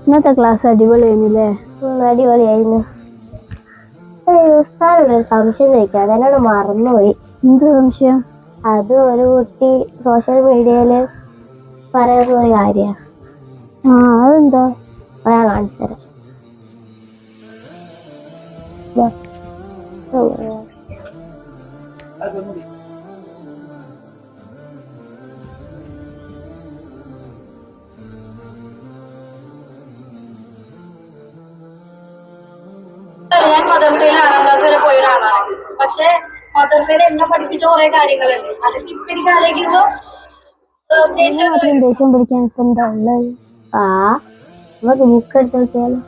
ഇന്നത്തെ ക്ലാസ് അടിപൊളിയായിരുന്നില്ലേ? അടിപൊളിയായിരുന്നു. ഉസ്താദിനൊരു സംശയം ചോദിക്കാം, എന്നോട് മറന്നുപോയി. എന്ത് സംശയം? അത് ഒരു കുട്ടി സോഷ്യൽ മീഡിയയില് പറയുന്ന ഒരു കാര്യമാണ്. അതെന്താ? ഞാൻ കാണിച്ചു തരാം. ഞാൻ മദർസയിൽ 6ാം ക്ലാസ് വരെ പോയ ഒരാളാണ്. പക്ഷെ മദർസയിൽ എന്നെ പഠിപ്പിച്ച കുറെ കാര്യങ്ങളുണ്ട്. അതൊക്കെ ഇപ്പൊ എനിക്ക് ആലോചിക്കുമ്പോ ദേഷ്യം പിടിക്കാൻ എന്താ ഉള്ളത്? നമുക്ക് ബുക്ക് എടുത്ത് നോക്കിയാലോ?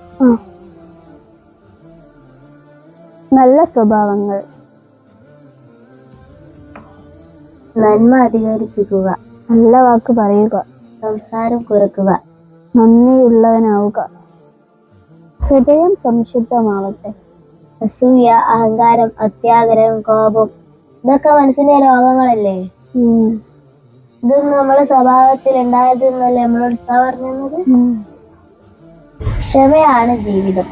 നല്ല സ്വഭാവങ്ങൾ, നന്മ അധികരിപ്പിക്കുക, നല്ല വാക്ക് പറയുക, സംസാരം കുറക്കുക, നന്ദിയുള്ളവനാവുക, ഹൃദയം സംശുദ്ധമാവട്ടെ. അസൂയ, അഹങ്കാരം, അത്യാഗ്രഹം, കോപം ഇതൊക്കെ മനസ്സിന്റെ രോഗങ്ങളല്ലേ? ഇതൊന്നും നമ്മുടെ സ്വഭാവത്തിൽ ഉണ്ടായതെന്നല്ലേ നമ്മളോട് പറഞ്ഞത്? ക്ഷമയാണ് ജീവിതം.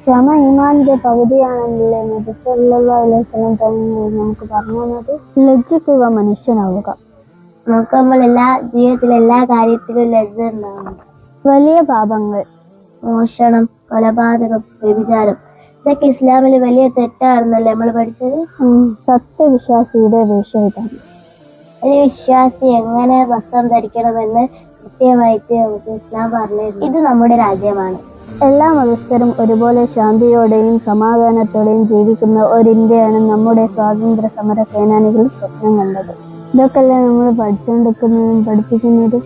ക്ഷമ ഈമാനിന്റെ പകുതിയാണെന്നല്ലേ നബി സല്ലല്ലാഹു അലൈഹി വസല്ലം നമുക്ക് പറഞ്ഞു തന്നത്. ലജ്ജിക്കുക, മനുഷ്യനാവുക. നമുക്ക് ജീവിതത്തിലെ എല്ലാ കാര്യത്തിലും ലജ്ജ ഉണ്ടാവണം. വലിയ പാപങ്ങൾ, മോഷണം, കൊലപാതകം, വ്യഭിചാരം ഇതൊക്കെ ഇസ്ലാമിൽ വലിയ തെറ്റാണെന്നല്ലേ നമ്മൾ പഠിച്ചത്? സത്യവിശ്വാസിയുടെ വേഷവിധാനം. ഒരു വിശ്വാസി എങ്ങനെ വസ്ത്രം ധരിക്കണമെന്ന് കൃത്യമായിട്ട് നമുക്ക് ഇസ്ലാം പറഞ്ഞു. ഇത് നമ്മുടെ രാജ്യമാണ്. എല്ലാ മതസ്ഥരും ഒരുപോലെ ശാന്തിയോടെയും സമാധാനത്തോടെയും ജീവിക്കുന്ന ഒരു ഇന്ത്യയാണ് നമ്മുടെ സ്വാതന്ത്ര്യ സമര സേനാനികൾ സ്വപ്നം കണ്ടത്. ഇതൊക്കെയല്ലേ നമ്മൾ പഠിച്ചുകൊണ്ടിരിക്കുന്നതും പഠിപ്പിക്കുന്നതും.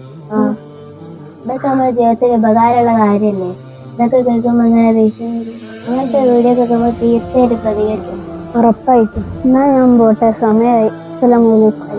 ഇതൊക്കെ നമ്മുടെ ജീവിതത്തിൽ ഉപകാരമുള്ള കാര്യമല്ലേ? ഇതൊക്കെ കേൾക്കുമ്പോൾ അങ്ങനെ ദേഷ്യം വരും. അങ്ങനത്തെ വീഡിയോ കേൾക്കുമ്പോൾ തീർച്ചയായിട്ടും പ്രതികരിക്കും. ഉറപ്പായിട്ടും. എന്നാ ഞാൻ പോട്ടെ, സമയമായി. അസ്സലാമു അലൈക്കും.